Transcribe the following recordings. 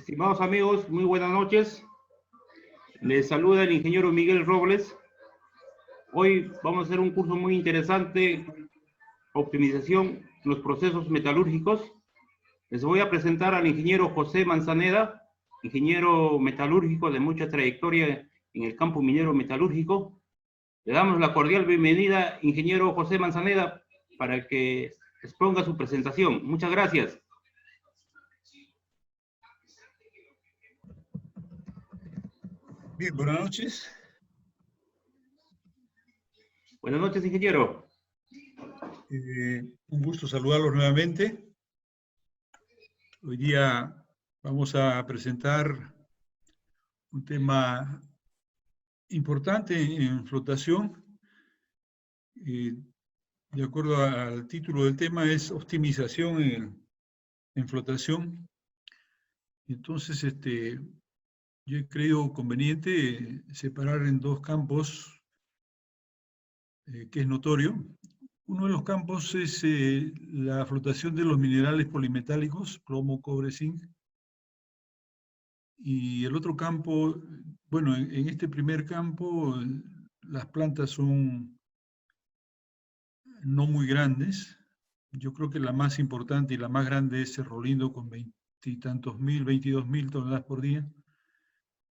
Estimados amigos, muy buenas noches. Les saluda el ingeniero Miguel Robles. Hoy vamos a hacer un curso muy interesante, optimización de los procesos metalúrgicos. Les voy a presentar al ingeniero José Manzaneda, ingeniero metalúrgico de mucha trayectoria en el campo minero metalúrgico. Le damos la cordial bienvenida, ingeniero José Manzaneda, para que exponga su presentación. Muchas gracias. Bien, buenas noches. Buenas noches, ingeniero. Un gusto saludarlos nuevamente. Hoy día vamos a presentar un tema importante en flotación. De acuerdo al título del tema, es optimización en flotación. Entonces, yo he creído conveniente separar en dos campos que es notorio. Uno de los campos es la flotación de los minerales polimetálicos, plomo, cobre, zinc. Y el otro campo, bueno, en este primer campo las plantas son no muy grandes. Yo creo que la más importante y la más grande es Cerro Lindo con 20 y tantos mil, 22.000 toneladas por día.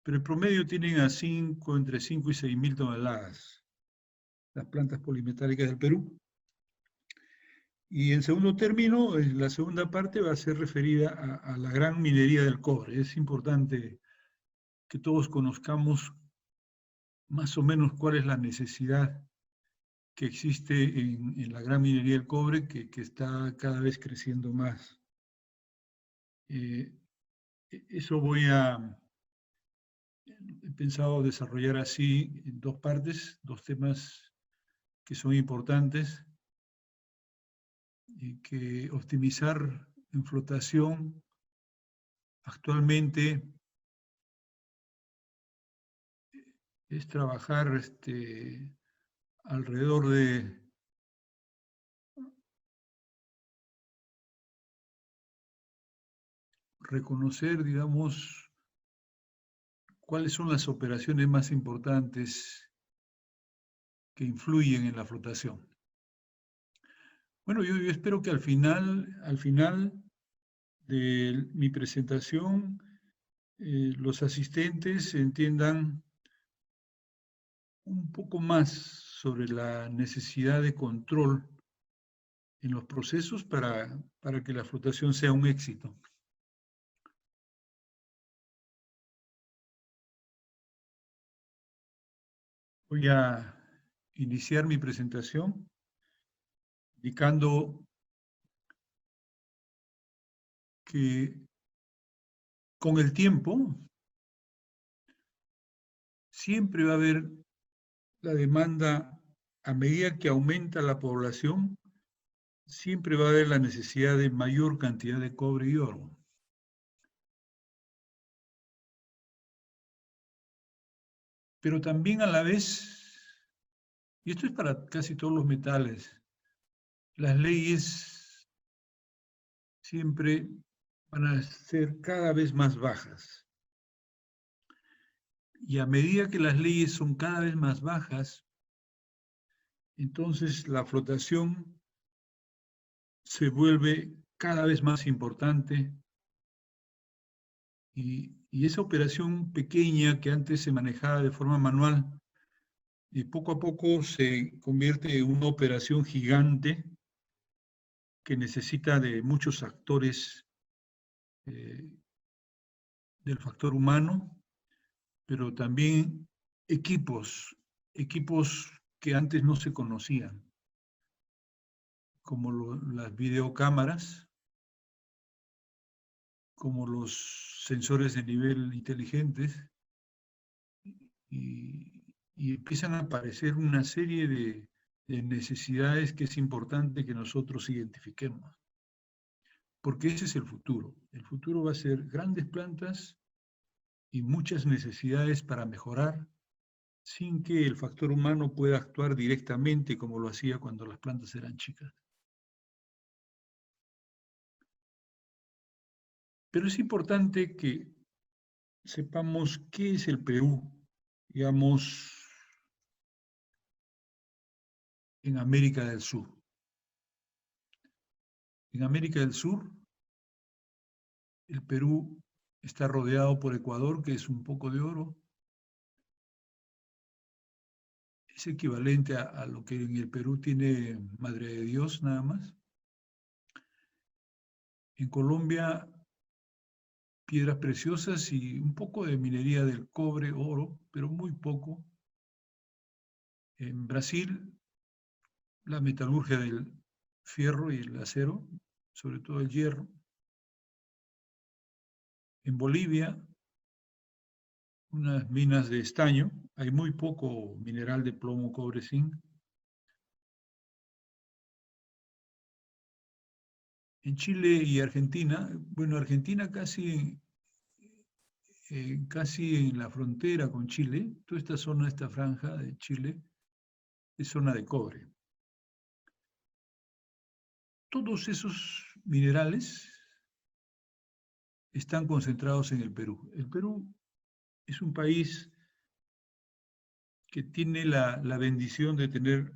Pero el promedio tienen entre 5 y 6.000 toneladas las plantas polimetálicas del Perú. Y en segundo término, la segunda parte va a ser referida a la gran minería del cobre. Es importante que todos conozcamos más o menos cuál es la necesidad que existe en la gran minería del cobre, que está cada vez creciendo más. Eso he pensado desarrollar así en dos partes, dos temas que son importantes, y que optimizar en flotación actualmente es trabajar alrededor de reconocer, digamos, cuáles son las operaciones más importantes que influyen en la flotación. Bueno, yo espero que al final de mi presentación, los asistentes entiendan un poco más sobre la necesidad de control en los procesos para que la flotación sea un éxito. Voy a iniciar mi presentación indicando que con el tiempo siempre va a haber la demanda, a medida que aumenta la población, siempre va a haber la necesidad de mayor cantidad de cobre y oro. Pero también a la vez, y esto es para casi todos los metales, las leyes siempre van a ser cada vez más bajas. Y a medida que las leyes son cada vez más bajas, entonces la flotación se vuelve cada vez más importante y esa operación pequeña que antes se manejaba de forma manual, poco a poco se convierte en una operación gigante que necesita de muchos actores del factor humano, pero también equipos que antes no se conocían, como las videocámaras, como los sensores de nivel inteligentes, y empiezan a aparecer una serie de necesidades que es importante que nosotros identifiquemos. Porque ese es el futuro. El futuro va a ser grandes plantas y muchas necesidades para mejorar sin que el factor humano pueda actuar directamente como lo hacía cuando las plantas eran chicas. Pero es importante que sepamos qué es el Perú, digamos, en América del Sur. En América del Sur, el Perú está rodeado por Ecuador, que es un poco de oro. Es equivalente a lo que en el Perú tiene Madre de Dios, nada más. En Colombia, piedras preciosas y un poco de minería del cobre, oro, pero muy poco. En Brasil, la metalurgia del fierro y el acero, sobre todo el hierro. En Bolivia, unas minas de estaño, hay muy poco mineral de plomo, cobre, zinc. En Chile y Argentina, bueno, Argentina casi en la frontera con Chile, toda esta zona, esta franja de Chile, es zona de cobre. Todos esos minerales están concentrados en el Perú. El Perú es un país que tiene la bendición de tener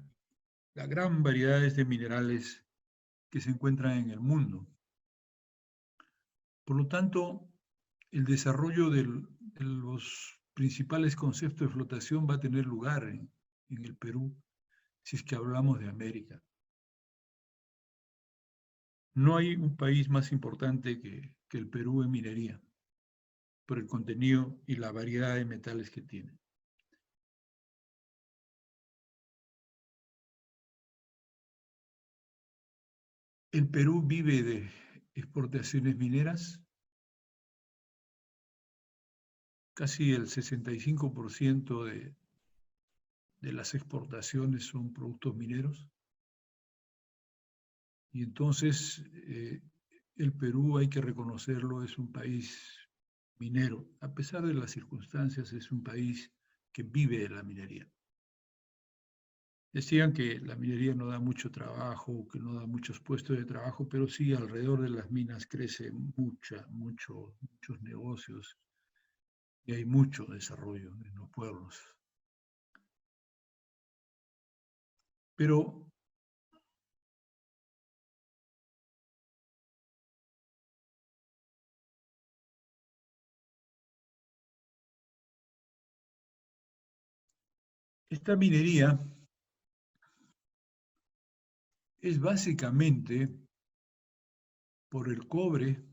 la gran variedad de minerales que se encuentran en el mundo. Por lo tanto, el desarrollo de los principales conceptos de flotación va a tener lugar en el Perú, si es que hablamos de América. No hay un país más importante que el Perú en minería, por el contenido y la variedad de metales que tiene. El Perú vive de exportaciones mineras. Casi el 65% de las exportaciones son productos mineros. Y entonces el Perú, hay que reconocerlo, es un país minero. A pesar de las circunstancias, es un país que vive de la minería. Decían que la minería no da mucho trabajo, que no da muchos puestos de trabajo, pero sí alrededor de las minas crece muchos negocios y hay mucho desarrollo en los pueblos. Pero esta minería es básicamente por el cobre,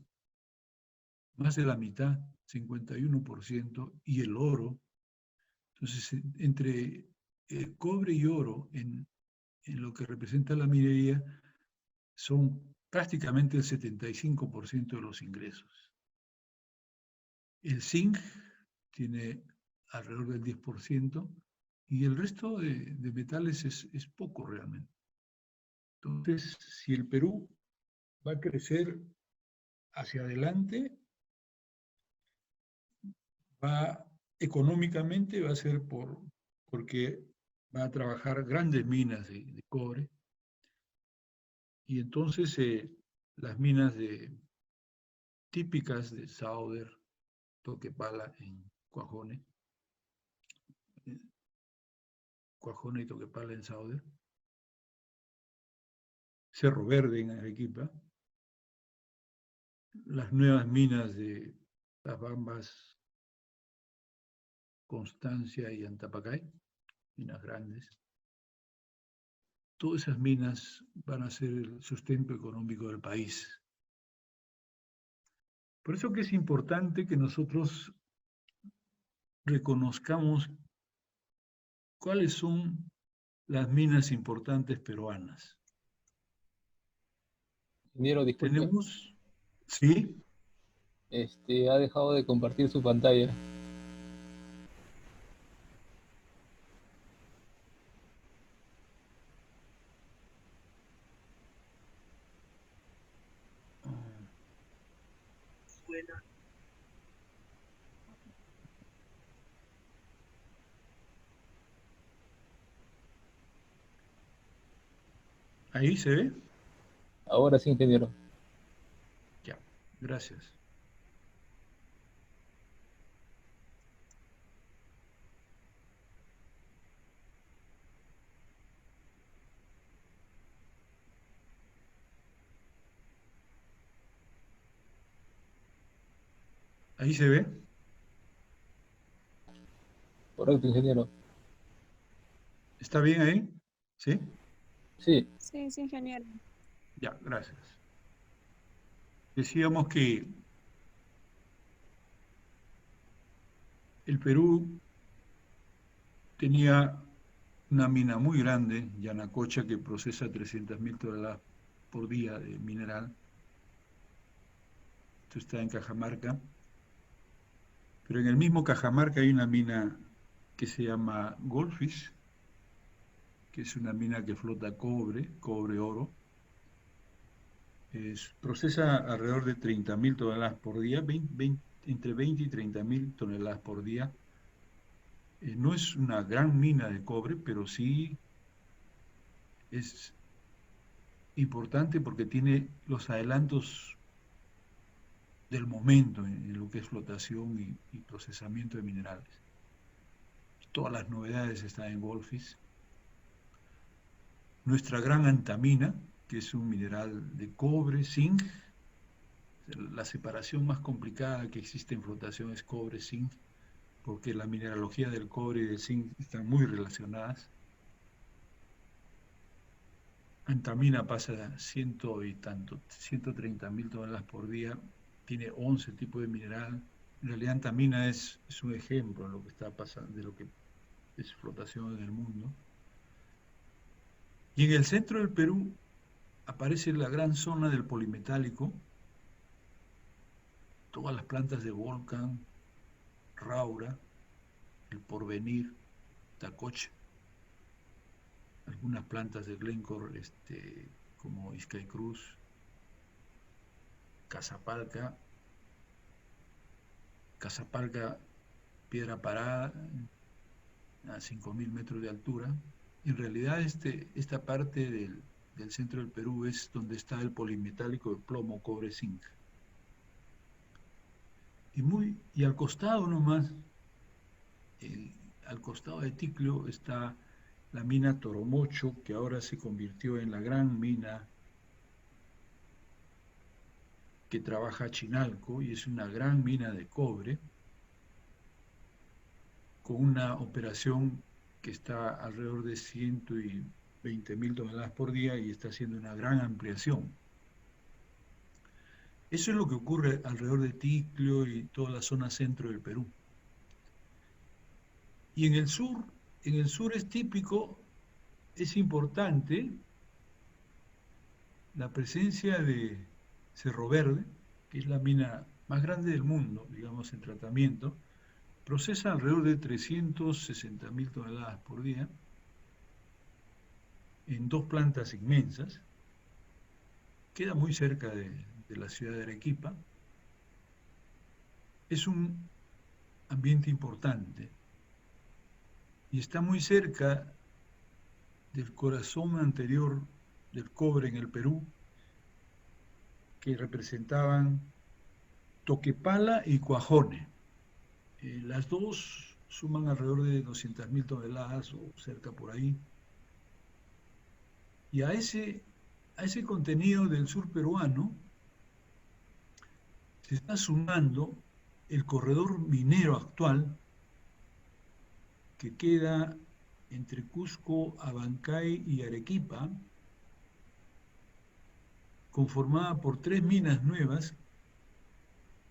más de la mitad, 51%, y el oro. Entonces, entre cobre y oro en lo que representa la minería, son prácticamente el 75% de los ingresos. El zinc tiene alrededor del 10%, y el resto de metales es poco realmente. Entonces, si el Perú va a crecer hacia adelante, económicamente va a ser porque va a trabajar grandes minas de cobre, y entonces las minas típicas de Sauder, Toquepala en Cuajone, Cuajone y Toquepala en Sauder, Cerro Verde en Arequipa, las nuevas minas de Las Bambas, Constancia y Antapacay, minas grandes. Todas esas minas van a ser el sustento económico del país. Por eso que es importante que nosotros reconozcamos cuáles son las minas importantes peruanas. Ingeniero, disculpe. Tenemos, sí, Ha dejado de compartir su pantalla. ahí se ve. Ahora sí, ingeniero. Ya, gracias. Ahí se ve. Correcto, ingeniero. ¿Está bien ahí? ¿Sí? Sí, Sí, sí, ingeniero. Ya, gracias. Decíamos que el Perú tenía una mina muy grande, Yanacocha, que procesa 300.000 toneladas por día de mineral. Esto está en Cajamarca. Pero en el mismo Cajamarca hay una mina que se llama Goldfish, que es una mina que flota cobre, oro. Procesa alrededor de 30.000 toneladas por día, entre 20 y 30.000 toneladas por día. No es una gran mina de cobre, pero sí es importante porque tiene los adelantos del momento en lo que es flotación y procesamiento de minerales. Todas las novedades están en Goldfish. Nuestra gran antamina, que es un mineral de cobre, zinc. La separación más complicada que existe en flotación es cobre-zinc, porque la mineralogía del cobre y del zinc están muy relacionadas. Antamina pasa 130.000 toneladas por día, tiene 11 tipos de mineral. En realidad antamina es un ejemplo de lo que está pasando, de lo que es flotación en el mundo. Y en el centro del Perú aparece la gran zona del polimetálico, todas las plantas de Volcan, Raura, El Porvenir, Tacoche, algunas plantas de Glencore, como Iscay Cruz, Casapalca, Piedra Parada, a 5.000 metros de altura. En realidad esta parte del centro del Perú es donde está el polimetálico de plomo, cobre, zinc. Y al costado nomás, al costado de Ticlio está la mina Toromocho, que ahora se convirtió en la gran mina que trabaja Chinalco, y es una gran mina de cobre, con una operación que está alrededor de 120.000 toneladas por día y está haciendo una gran ampliación. Eso es lo que ocurre alrededor de Ticlio y toda la zona centro del Perú. Y en el sur es típico, es importante la presencia de Cerro Verde, que es la mina más grande del mundo, digamos, en tratamiento. Procesa alrededor de 360.000 toneladas por día en 2 plantas inmensas. Queda muy cerca de la ciudad de Arequipa. Es un ambiente importante y está muy cerca del corazón anterior del cobre en el Perú, que representaban Toquepala y Cuajone. Las dos suman alrededor de 200.000 toneladas o cerca por ahí. Y a ese contenido del sur peruano se está sumando el corredor minero actual que queda entre Cusco, Abancay y Arequipa, conformada por 3 minas nuevas,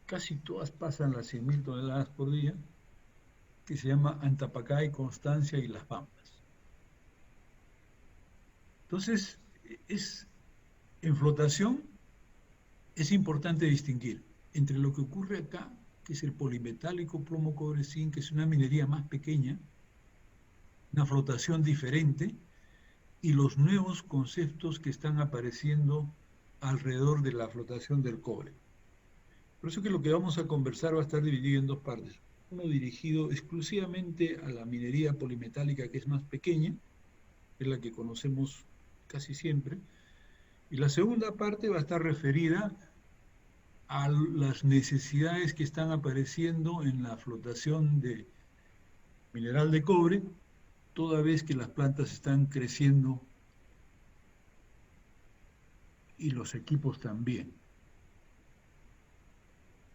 casi todas pasan las 100.000 toneladas por día, que se llama Antapacay, Constancia y Las Pampas. Entonces, en flotación es importante distinguir entre lo que ocurre acá, que es el polimetálico plomo cobre zinc, que es una minería más pequeña, una flotación diferente, y los nuevos conceptos que están apareciendo alrededor de la flotación del cobre. Por eso que lo que vamos a conversar va a estar dividido en 2 partes. Uno dirigido exclusivamente a la minería polimetálica, que es más pequeña, es la que conocemos casi siempre, y la segunda parte va a estar referida a las necesidades que están apareciendo en la flotación de mineral de cobre, toda vez que las plantas están creciendo y los equipos también.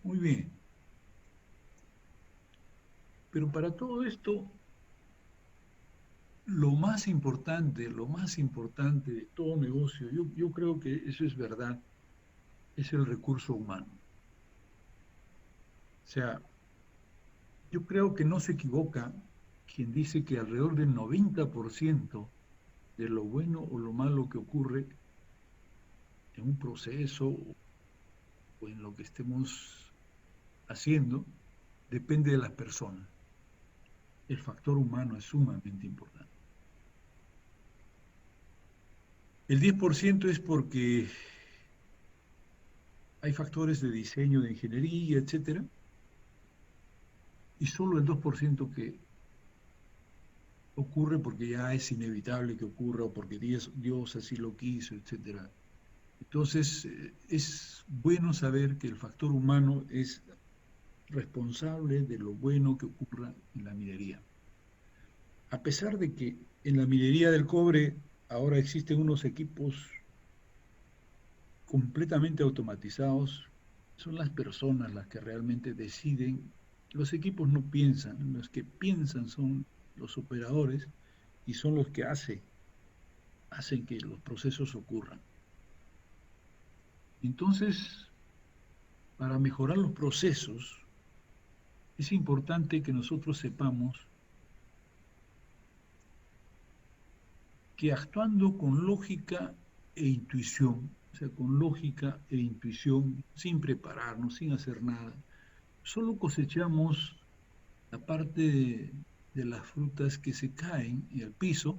Muy bien. Pero para todo esto, lo más importante de todo negocio, yo creo que eso es verdad, es el recurso humano. O sea, yo creo que no se equivoca quien dice que alrededor del 90% de lo bueno o lo malo que ocurre en un proceso o en lo que estemos haciendo depende de las personas. El factor humano es sumamente importante. El 10% es porque hay factores de diseño, de ingeniería, etcétera, y solo el 2% que ocurre porque ya es inevitable que ocurra o porque Dios así lo quiso, etcétera. Entonces, es bueno saber que el factor humano es responsable de lo bueno que ocurra en la minería. A pesar de que en la minería del cobre ahora existen unos equipos completamente automatizados, son las personas las que realmente deciden. Los equipos no piensan, los que piensan son los operadores y son los que hacen que los procesos ocurran. Entonces, para mejorar los procesos, es importante que nosotros sepamos que actuando con lógica e intuición, o sea, con lógica e intuición, sin prepararnos, sin hacer nada, solo cosechamos la parte de las frutas que se caen en el piso,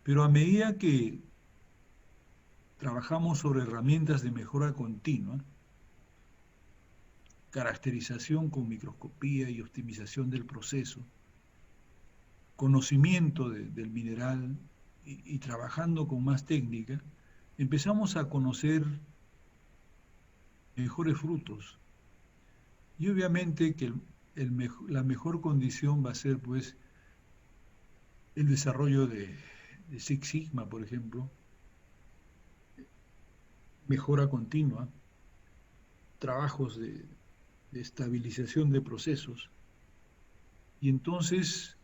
pero a medida que trabajamos sobre herramientas de mejora continua, caracterización con microscopía y optimización del proceso, conocimiento del mineral y trabajando con más técnica, empezamos a conocer mejores frutos. Y obviamente que la mejor condición va a ser pues el desarrollo de Six Sigma, por ejemplo, mejora continua, trabajos de estabilización de procesos, y entonces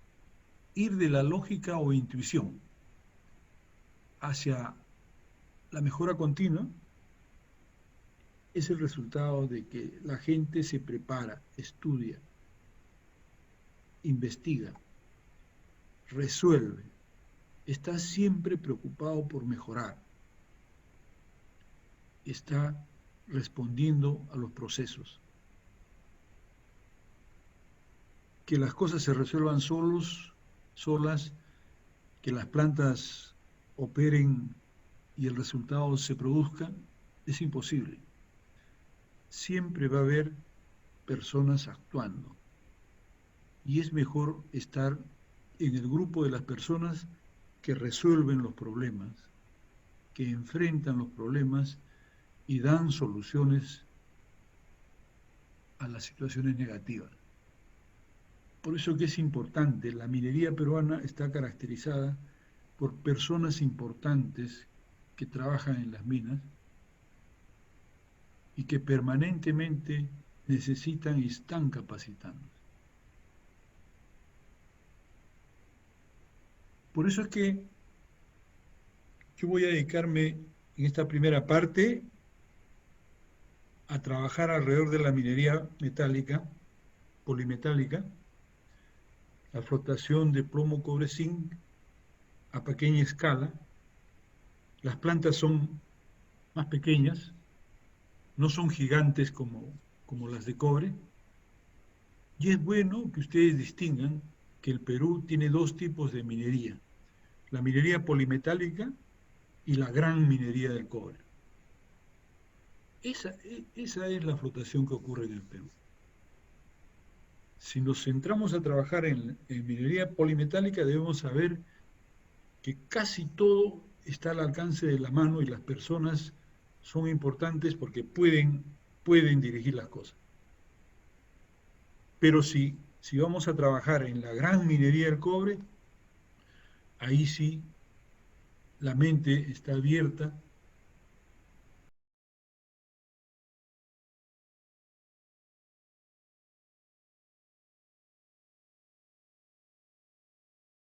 ir de la lógica o intuición hacia la mejora continua es el resultado de que la gente se prepara, estudia, investiga, resuelve, está siempre preocupado por mejorar, está respondiendo a los procesos. Que las cosas se resuelvan solas, que las plantas operen y el resultado se produzca, es imposible. Siempre va a haber personas actuando. Y es mejor estar en el grupo de las personas que resuelven los problemas, que enfrentan los problemas y dan soluciones a las situaciones negativas. Por eso que es importante, la minería peruana está caracterizada por personas importantes que trabajan en las minas y que permanentemente necesitan y están capacitando. Por eso es que yo voy a dedicarme en esta primera parte a trabajar alrededor de la minería metálica, polimetálica, la flotación de plomo, cobre, zinc a pequeña escala. Las plantas son más pequeñas, no son gigantes como las de cobre, y es bueno que ustedes distingan que el Perú tiene dos tipos de minería, la minería polimetálica y la gran minería del cobre. Esa es la flotación que ocurre en el Perú. Si nos centramos a trabajar en minería polimetálica, debemos saber que casi todo está al alcance de la mano y las personas son importantes porque pueden dirigir las cosas. Pero si vamos a trabajar en la gran minería del cobre, ahí sí la mente está abierta